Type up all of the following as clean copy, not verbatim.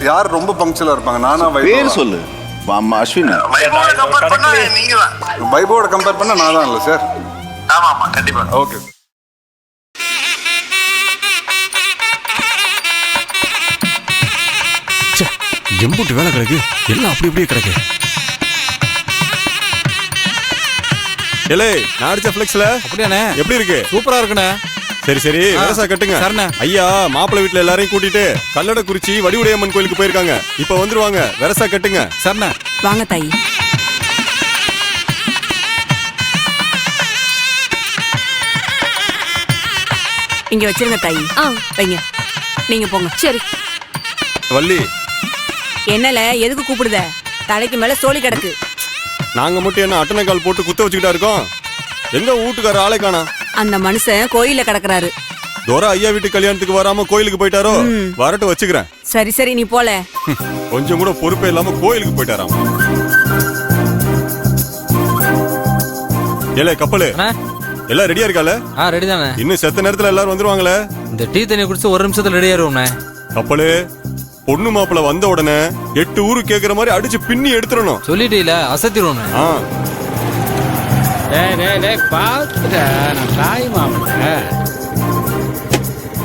யார் ரொம்ப பங்க்சுவலா இருப்பாங்க? நானா பேர் சொல்லு. அம்மா அஸ்வினா. வைபோட கம்பேர் பண்ணா நான் தான் இல்லை சார். ஆமா ஆமா கண்டிப்பா. ஓகே. எம்புட்டு வேலை கிடக்கு, எல்லாம் அப்படி இப்படியே கிடக்கு. ஏலே, நான் அடிச்ச ஃபிளெக்ஸ்ல அப்படியானே? எப்படி இருக்கு? சூப்பரா இருக்குண்ணே. சரி சரி, விரசா கட்டுங்க. சரிண்ணே. ஐயா மாப்பிள்ளை வீட்டுல எல்லாரையும் கூட்டிட்டு கல்லடக்குறிச்சி வடிவுடையம்மன் கோயிலுக்கு போயிருக்காங்க. இப்ப வந்துருவாங்க, விரசா கட்டுங்க. சரிண்ணே. வாங்க தாயி. இங்க வச்சிருங்க தாயி. வைங்க, நீங்க போங்க. சரி. வள்ளி, என்னல எதுக்கு கூப்பிடுத? தலைக்கு மேல சோழி கிடக்கு. நாங்க மட்டும் என்ன அட்டனை கால் போட்டு குத்த வச்சுக்கிட்டா இருக்கோம்? எங்க வீட்டுக்கார ஆளை காணா? அந்த மனுஷன் கோயில கிடக்குறாரு. தோரா ஐயா வீட்டு கல்யாணத்துக்கு வராம கோயிலுக்கு போயிட்டாரோ? வரட்டு வச்சுக்கிறேன். சரி சரி, நீ போல. கொஞ்சம் கூட பொறுப்பே இல்லாம கோயிலுக்கு போயிட்டாராம். ஏலே கப்பலு, எல்லாம் ரெடியா இருக்கால? ரெடி தானே. இன்னும் செத்த நேரத்துல எல்லாரும் வந்துருவாங்களே. இந்த டீ தண்ணி குடிச்சு ஒரு நிமிஷத்துல ரெடி ஆயிருவோம்ண்ணே. கப்பலு, பொண்ணு மாப்பிள்ள வந்த உடனே 8 ஊரு கேக்குற மாதிரி அடிச்சு பின்னி எடுத்துடணும். சொல்லிட்டீல, அசத்திடுவோம்.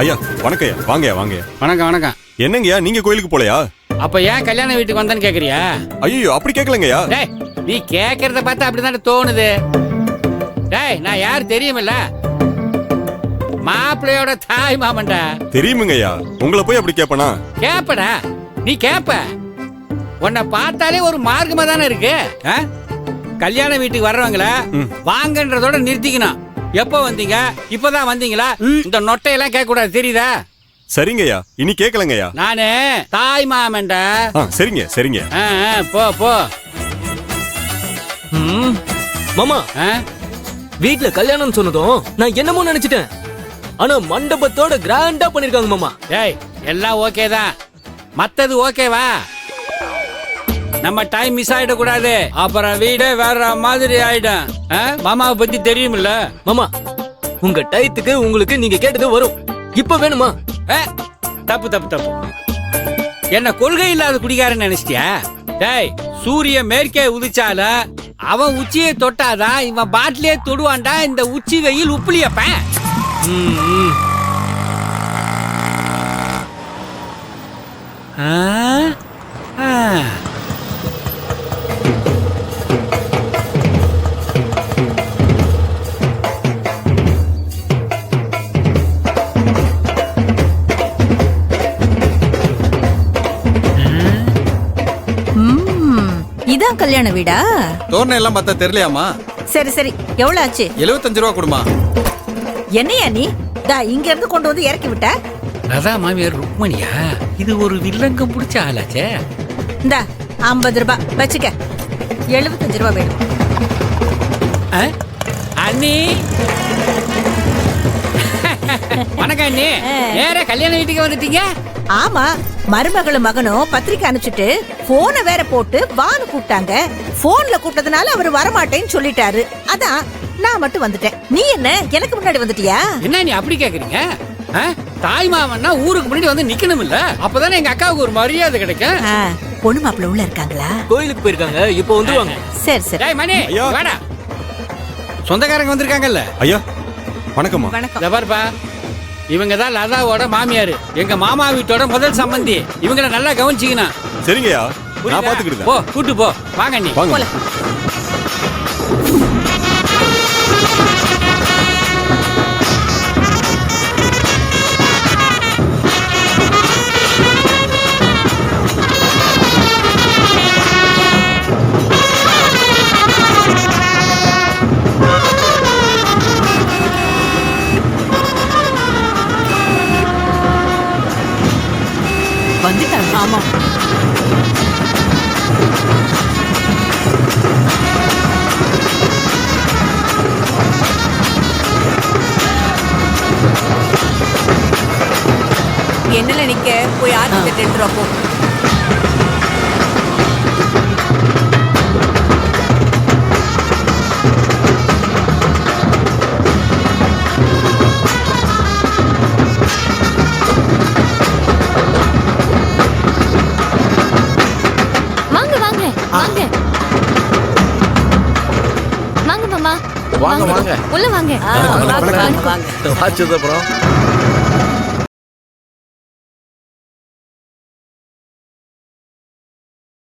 ஐயா வணக்கம்யா, வாங்கயா வாங்கயா. வணக்கம் வணக்கம். என்னங்கய்யா நீங்க கோயிலுக்கு போலையா? அப்ப ஏன் கல்யாண வீட்டுக்கு வந்தேன்னு கேக்குறியா? ஐயோ அப்படி கேட்கலங்கய்யா. டேய், நீ கேக்குறத பார்த்தா அப்படிதான் தோணுது. டேய், நான் யார் தெரியுமில்ல? மாப்பிள்ளையோட தாய் மாமன்டா. தெரியுமுங்கய்யா, உங்களை போய் அப்படி கேப்பனா? கேப்படா, நீ கேப்ப. உன்னை பார்த்தாலே ஒரு மார்க்கமா தானே இருக்கு. கல்யாண வீட்டுக்கு வர்றவங்கள வாங்கன்றதோட நிறுத்திக்கணும். எப்ப வந்தீங்க? இப்பதான் வந்தீங்களா? இந்த நொட்டையெல்லாம் கேட்க கூடாது, தெரியுதா? சரிங்கய்யா, இனி கேட்கலங்கய்யா. நானு தாய் மாமன்டா. சரிங்க சரிங்க. போ போ. மாமா, வீட்ல கல்யாணம் சொன்னதும் நான் என்னமோ நினைச்சிட்டேன். ஆனா மண்டபத்தோட கிராண்டா பண்ணிருக்காங்க மாமா. ஏய், எல்லாம் ஓகே தான். மத்தது ஓகேவா? நம்ம டைம் மிஸ் ஆயிட கூடாது, அப்புறம் வீடே வேற மாதிரி ஆயிடும். மாமாவை பத்தி தெரியுமில்ல? மாமா, உங்க டயத்துக்கு உங்களுக்கு நீங்க கேட்டது வரும். இப்ப வேணுமா? தப்பு தப்பு தப்பு. என்ன கொள்கை இல்லாத குடிகாரன்னு நினைச்சிட்டியா? டேய், சூரிய மேற்கே உதிச்சால அவன் உச்சியை தொட்டாதான் இவன் பாட்டிலே தொடுவான்டா. இந்த உச்சி வெயில் உப்புலியப்ப. இதான் கல்யாண வீடா? தோரணை எல்லாம் பார்த்தா தெரியலையாமா? சரி சரி, எவ்வளவு ஆச்சு? 75 ரூபா கொடுமா. என்னையா நீ இங்க இருந்து கொண்டு வந்து இறக்கி விட்ட? அதான் மாமியார் ருக்மணியா? இது ஒரு வில்லங்கம் பிடிச்ச ஆளாச்சே. இந்த 50 ரூபாய் வச்சுக்க. 75 ரூபாய் வேணும். அண்ணி வணக்கம் அண்ணி. நேர கல்யாண வீட்டுக்கு வந்துட்டீங்க? ஆமா, மருமகளும் மகனும் பத்திரிக்கை அனுப்பிச்சுட்டு போனை வேற போட்டு வான்னு கூப்பிட்டாங்க. போன்ல கூப்பிட்டதுனால அவர் வரமாட்டேன்னு சொல்லிட்டாரு. அதான் நான் மட்டும் வந்துட்டேன். நீ என்ன எனக்கு முன்னாடி வந்துட்டியா? என்ன நீ அப்படி கேக்குறீங்க? தாய் மாமன்னா ஊருக்கு முன்னாடி வந்து நிக்கணும் இல்ல? அப்பதானே எங்க அக்காவுக்கு ஒரு மரியாதை கிடைக்கும். பொண்ணு மாப்பிள்ள உள்ள இருக்காங்களா? கோயிலுக்கு போயிருக்காங்க, இப்போ வந்துருவாங்க. சரி சரி. டேய் மணி, வாடா. சொந்தக்காரங்க வந்திருக்காங்கல்ல? ஐயா வணக்கம்மா. வணக்கம். பாருப்பா, இவங்க தான் லதாவோட மாமியாரு, எங்க மாமா வீட்டோட முதல் சம்பந்தி. இவங்கள நல்லா கவனிச்சிக்கணும். சரிங்கய்யா, நான் பாத்துக்கிட்டேன். போ, கூட்டு போ. வாங்க நீ. வாங்க. வந்துட்டாங்க. ஆமா. என்னல நிக்க போய் ஆர்த்தி எடுத்துட்டு போ. வாங்க வாங்க மாமா வாங்க வாங்க உள்ள வாங்க வாங்க வாங்க வா சிதம்பரம்